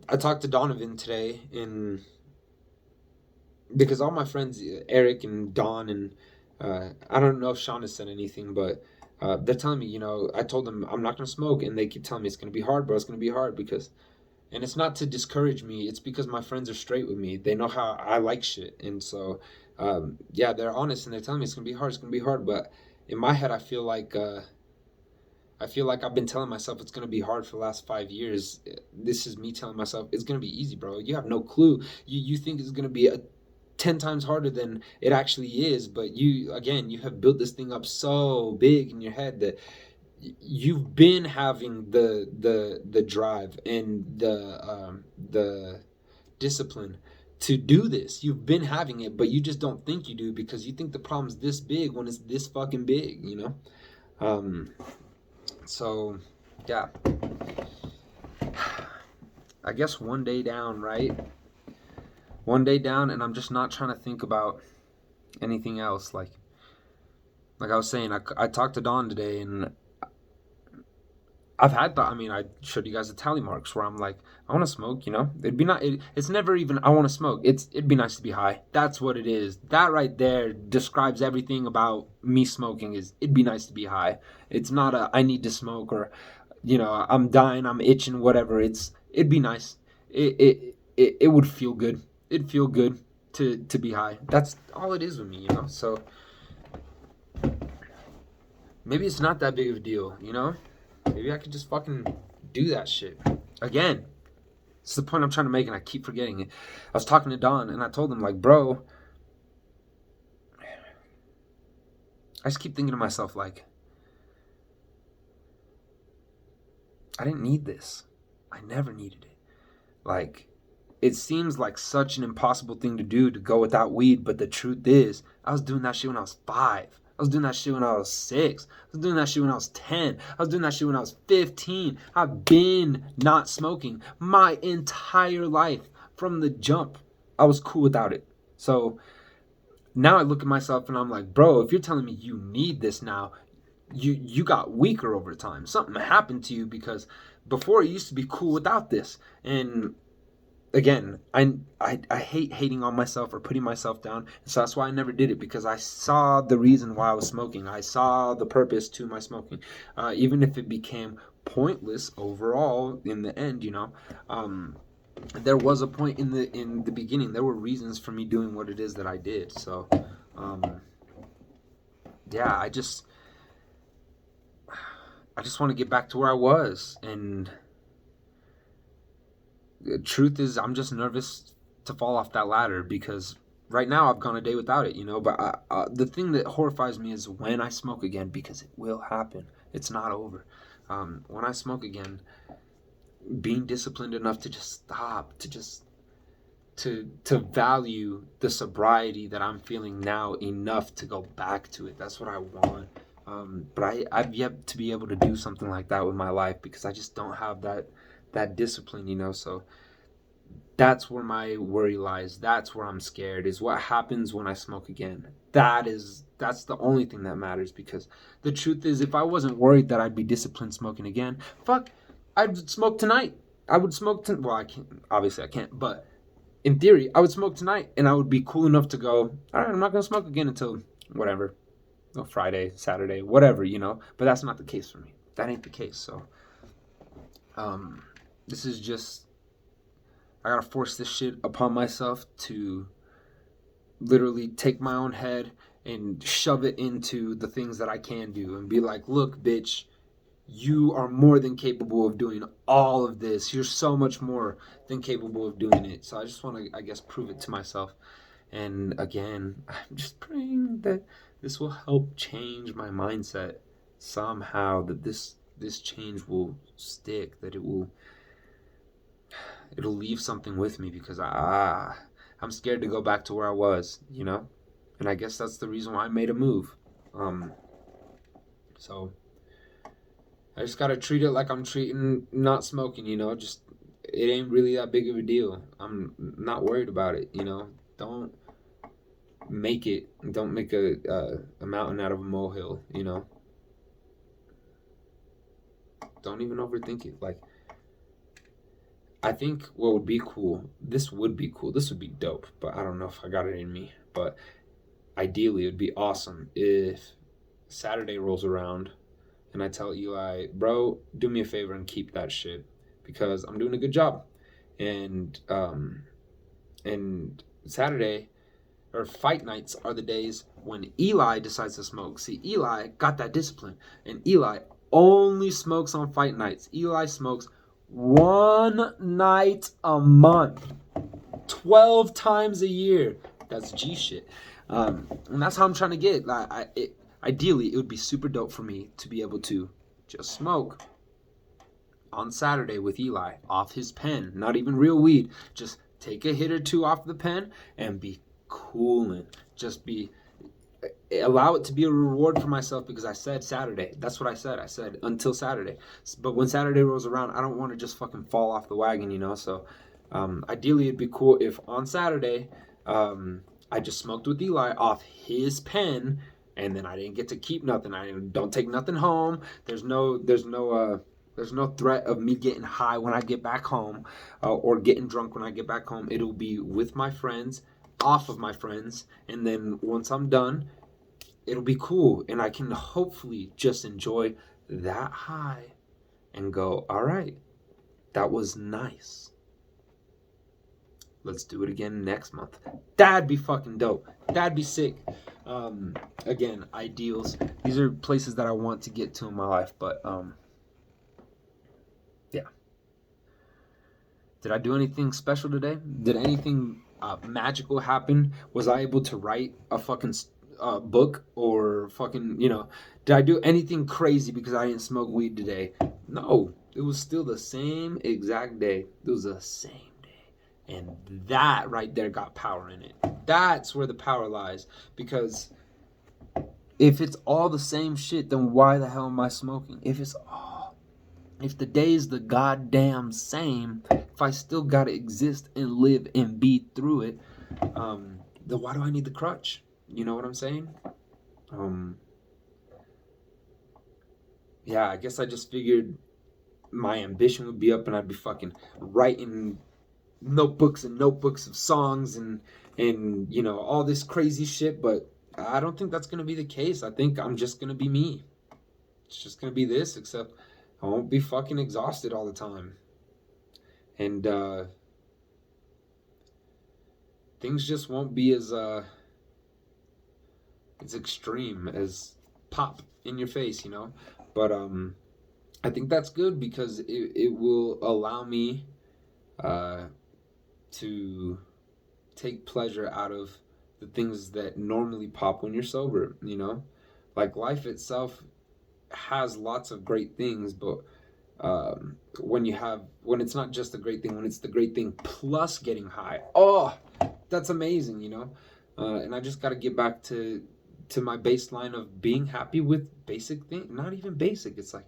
I talked to Donovan today, and because all my friends, Eric and Don, and I don't know if Sean has said anything, but they're telling me, I told them I'm not going to smoke, and they keep telling me it's going to be hard, bro. It's going to be hard and it's not to discourage me. It's because my friends are straight with me. They know how I like shit. And so, yeah, they're honest, and they're telling me it's going to be hard. It's going to be hard. But in my head, I feel like I've been telling myself it's going to be hard for the last 5 years. This is me telling myself it's going to be easy, bro. You have no clue. You think it's going to be 10 times harder than it actually is, but you have built this thing up so big in your head that you've been having the drive and the discipline to do this. You've been having it, but you just don't think you do because you think the problem's this big when it's this fucking big, you know? So, yeah. I guess one day down, right? One day down, and I'm just not trying to think about anything else. Like I was saying, I talked to Don today, and I've had I mean, I showed you guys the tally marks where I'm like, I want to smoke, you know? It'd be not, it's never even, I want to smoke. It'd be nice to be high. That's what it is. That right there describes everything about me smoking is, it'd be nice to be high. It's not I need to smoke or, you know, I'm dying, I'm itching, whatever. It'd be nice. It would feel good. It'd feel good to be high. That's all it is with me, you know? So maybe it's not that big of a deal, you know? Maybe I could just fucking do that shit. Again, it's the point I'm trying to make, and I keep forgetting it. I was talking to Don, and I told him, like, bro, I just keep thinking to myself, like, I didn't need this. I never needed it. Like, it seems like such an impossible thing to do to go without weed, but the truth is, I was doing that shit when I was 5. I was doing that shit when I was 6. I was doing that shit when I was 10. I was doing that shit when I was 15. I've been not smoking my entire life. From the jump, I was cool without it. So now I look at myself and I'm like, bro, if you're telling me you need this now, you got weaker over time. Something happened to you because before it used to be cool without this. And again, I hate hating on myself or putting myself down. So that's why I never did it, because I saw the reason why I was smoking. I saw the purpose to my smoking. Even if it became pointless overall in the end, you know, there was a point in the beginning. There were reasons for me doing what it is that I did. So, yeah, I just want to get back to where I was. And the truth is, I'm just nervous to fall off that ladder, because right now I've gone a day without it, you know. But the thing that horrifies me is when I smoke again, because it will happen. It's not over. When I smoke again, being disciplined enough to just stop, to value the sobriety that I'm feeling now enough to go back to it. That's what I want. But I've yet to be able to do something like that with my life, because I just don't have that discipline, you know. So that's where my worry lies. That's where I'm scared, is what happens when I smoke again. That's the only thing that matters, because the truth is, if I wasn't worried that I'd be disciplined smoking again, fuck, I'd smoke tonight. I would smoke well, I can't, obviously I can't, but in theory, I would smoke tonight, and I would be cool enough to go, all right, I'm not going to smoke again until whatever, Friday, Saturday, whatever, you know. But that's not the case for me. That ain't the case. So this is just, I gotta force this shit upon myself to literally take my own head and shove it into the things that I can do, and be like, look, bitch, you are more than capable of doing all of this. You're so much more than capable of doing it. So I just want to, I guess, prove it to myself. And again, I'm just praying that this will help change my mindset somehow, that this change will stick, that it'll leave something with me, because I'm scared to go back to where I was, you know. And I guess that's the reason why I made a move. So I just gotta treat it like I'm treating not smoking, you know. Just, it ain't really that big of a deal. I'm not worried about it, you know. Don't make a mountain out of a molehill, you know. Don't even overthink it. Like, I think what would be cool, this would be dope, but I don't know if I got it in me. But ideally, it would be awesome if Saturday rolls around and I tell Eli, bro, do me a favor and keep that shit, because I'm doing a good job. And Saturday, or fight nights, are the days when Eli decides to smoke. See, Eli got that discipline, and Eli only smokes on fight nights. Eli smokes 1 night a month, 12 times a year. That's G shit. And that's how I'm trying to get. Ideally, it would be super dope for me to be able to just smoke on Saturday with Eli off his pen, not even real weed, just take a hit or two off the pen and be cooling. Just allow it to be a reward for myself, because I said Saturday. That's what I said. I said until Saturday. But when Saturday rolls around, I don't want to just fucking fall off the wagon, you know? So ideally, it'd be cool if on Saturday I just smoked with Eli off his pen, and then I didn't get to keep nothing. I don't take nothing home. There's no threat of me getting high when I get back home, or getting drunk when I get back home. It'll be with my friends, off of my friends, and then once I'm done, it'll be cool, and I can hopefully just enjoy that high and go, all right, that was nice. Let's do it again next month. That'd be fucking dope. That'd be sick. Again, ideals. These are places that I want to get to in my life, but yeah. Did I do anything special today? Did anything magical happen? Was I able to write a fucking book, or fucking, did I do anything crazy because I didn't smoke weed today? No, it was still the same exact day. It was the same day. And that right there got power in it. That's where the power lies. Because if it's all the same shit, then why the hell am I smoking? If the day is the goddamn same, if I still gotta exist and live and be through it, then why do I need the crutch? You know what I'm saying? Yeah, I guess I just figured my ambition would be up and I'd be fucking writing notebooks and notebooks of songs and all this crazy shit, but I don't think that's gonna be the case. I think I'm just gonna be me. It's just gonna be this, except I won't be fucking exhausted all the time. And things just won't be as extreme as pop in your face, But I think that's good, because it will allow me to take pleasure out of the things that normally pop when you're sober, Like life itself has lots of great things, but when it's not just a great thing, when it's the great thing plus getting high, that's amazing, And I just got to get back to my baseline of being happy with basic things. Not even basic, it's like,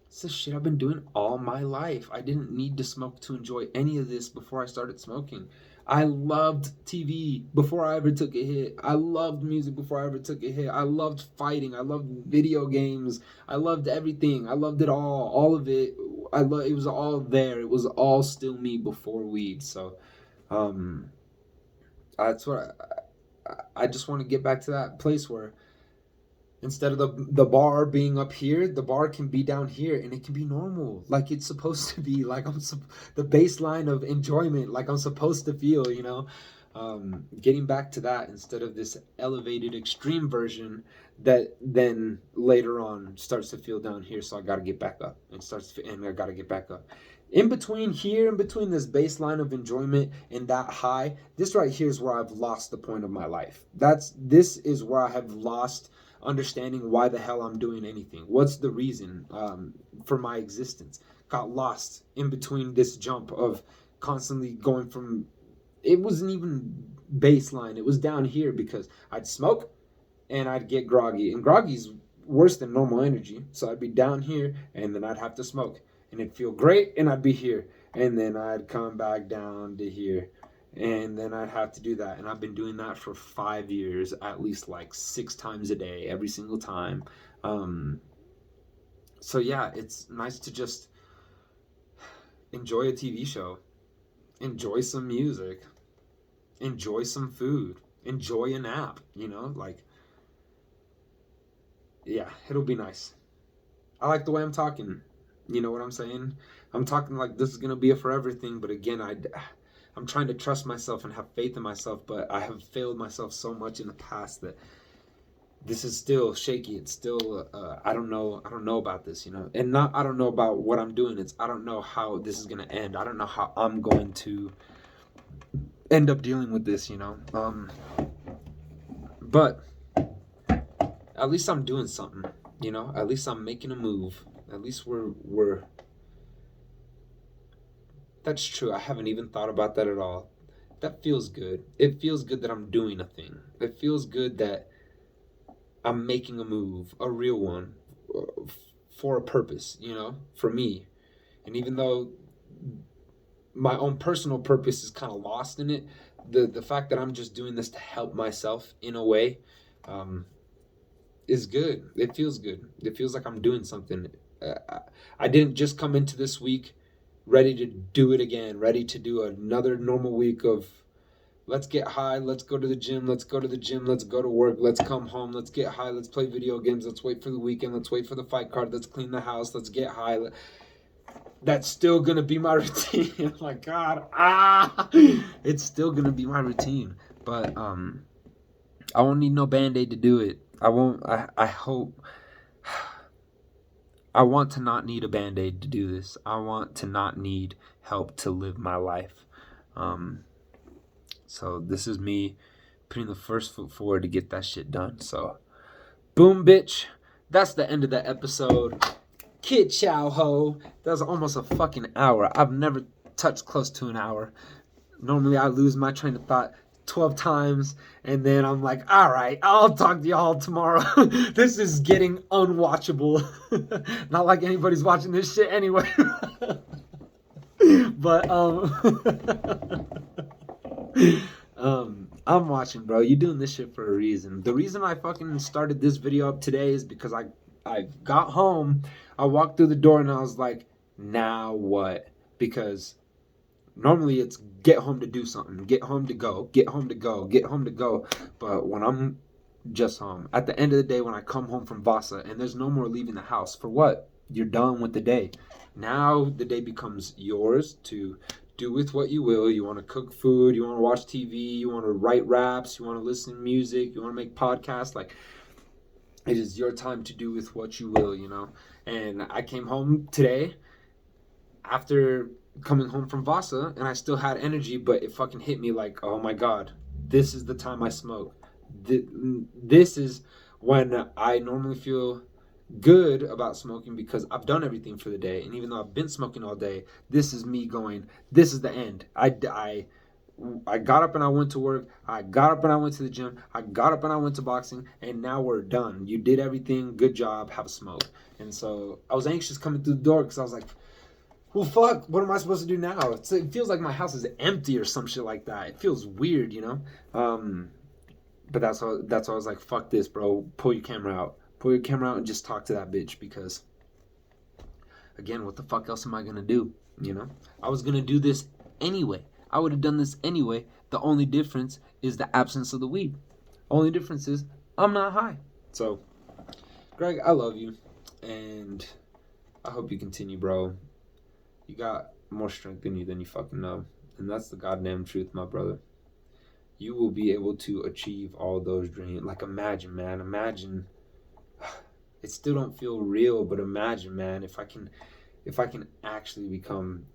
it's the shit I've been doing all my life. I didn't need to smoke to enjoy any of this before I started smoking. I loved TV before I ever took a hit. I loved music before I ever took a hit. I loved fighting. I loved video games. I loved everything. I loved it all of it. It was all there. It was all still me before weed. So that's what I just want to get back to that place where instead of the bar being up here, the bar can be down here, and it can be normal, like it's supposed to be, like the baseline of enjoyment, like I'm supposed to feel, getting back to that instead of this elevated extreme version that then later on starts to feel down here. So I got to get back up, and I got to get back up. In between this baseline of enjoyment and that high, this right here is where I've lost the point of my life. This is where I have lost understanding why the hell I'm doing anything. What's the reason for my existence? Got lost in between this jump of constantly going from, it wasn't even baseline, it was down here, because I'd smoke and I'd get groggy, and groggy's worse than normal energy. So I'd be down here, and then I'd have to smoke, and it'd feel great, and I'd be here, and then I'd come back down to here, and then I'd have to do that. And I've been doing that for 5 years, at least like 6 times a day, every single time. So yeah, it's nice to just enjoy a TV show, enjoy some music, enjoy some food, enjoy a nap, yeah, it'll be nice. I like the way I'm talking. You know what I'm saying? I'm talking like this is going to be a forever thing, but again, I'm trying to trust myself and have faith in myself, but I have failed myself so much in the past that this is still shaky. It's still, I don't know about this, and not, I don't know about what I'm doing. It's, I don't know how this is going to end. I don't know how I'm going to end up dealing with this, but at least I'm doing something, at least I'm making a move. At least we're That's true. I haven't even thought about that at all. That feels good. It feels good that I'm doing a thing. It feels good that I'm making a move, a real one, for a purpose, for me. And even though my own personal purpose is kind of lost in it, the fact that I'm just doing this to help myself in a way, um, is good. It feels good. It feels like I'm doing something. I didn't just come into this week ready to do it again, ready to do another normal week of let's get high, let's go to the gym, let's go to the gym, let's go to work, let's come home, let's get high, let's play video games, let's wait for the weekend, let's wait for the fight card, let's clean the house, let's get high. That's still gonna be my routine. Oh my God, it's still gonna be my routine. But I won't need no Band-Aid to do it. I won't. I hope. I want to not need a Band-Aid to do this. I want to not need help to live my life. So this is me putting the first foot forward to get that shit done. So, boom, bitch. That's the end of the episode. Kid chow ho. That was almost a fucking hour. I've never touched close to an hour. Normally I lose my train of thought 12 times and then I'm like, all right, I'll talk to y'all tomorrow. This is getting unwatchable. Not like anybody's watching this shit anyway. But I'm watching, bro. You doing this shit for a reason. The reason I fucking started this video up today is because I got home, I walked through the door and I was like, now what? Because normally it's get home to do something, get home to go, get home to go, get home to go. But when I'm just home, at the end of the day, when I come home from Vasa and there's no more leaving the house, for what? You're done with the day. Now the day becomes yours to do with what you will. You want to cook food, you want to watch TV, you want to write raps, you want to listen to music, you want to make podcasts. Like, it is your time to do with what you will, And I came home today after coming home from Vasa and I still had energy, but it fucking hit me like, oh my God, this is the time I smoke. This is when I normally feel good about smoking because I've done everything for the day. And even though I've been smoking all day, this is me going, this is the end. I got up and I went to work. I got up and I went to the gym. I got up and I went to boxing. And now we're done. You did everything. Good job. Have a smoke. And so I was anxious coming through the door because I was like, well, fuck, what am I supposed to do now? It feels like my house is empty or some shit like that. It feels weird, But that's why I was like, fuck this, bro. Pull your camera out. Pull your camera out and just talk to that bitch because, again, what the fuck else am I going to do, I was going to do this anyway. I would have done this anyway. The only difference is the absence of the weed. Only difference is I'm not high. So, Greg, I love you. And I hope you continue, bro. You got more strength in you than you fucking know. And that's the goddamn truth, my brother. You will be able to achieve all those dreams. Like, imagine, man. Imagine. It still don't feel real, but imagine, man, if I can actually become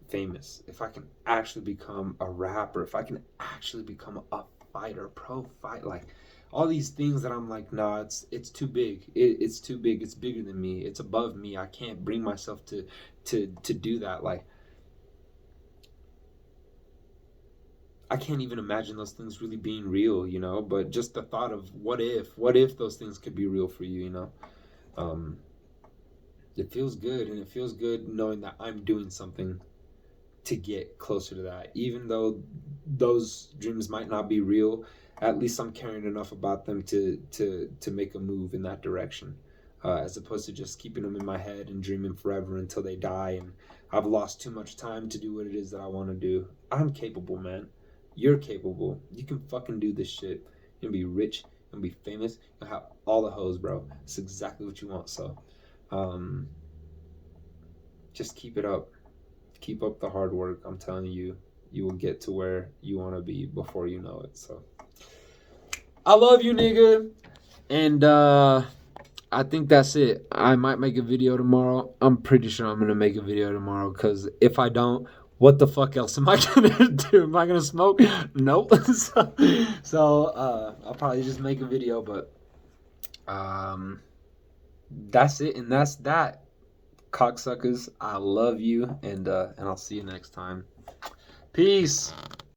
famous, if I can actually become a rapper, if I can actually become a fighter, pro fight, like all these things that I'm like, nah, it's too big. It's too big. It's bigger than me. It's above me. I can't bring myself to do that. Like, I can't even imagine those things really being real, but just the thought of what if those things could be real for you, it feels good. And it feels good knowing that I'm doing something to get closer to that. Even though those dreams might not be real, at least I'm caring enough about them to make a move in that direction, as opposed to just keeping them in my head and dreaming forever until they die and I've lost too much time to do what it is that I want to do. I'm capable, man. You're capable. You can fucking do this shit. You'll be rich. You'll be famous. You'll have all the hoes, bro. It's exactly what you want. So just keep it up. Keep up the hard work. I'm telling you, you will get to where you want to be before you know it. So I love you, nigga. And I think that's it. I might make a video tomorrow. I'm pretty sure I'm going to make a video tomorrow because if I don't, what the fuck else am I going to do? Am I going to smoke? Nope. So I'll probably just make a video, but that's it. And that's that. Cocksuckers, I love you, and I'll see you next time. Peace.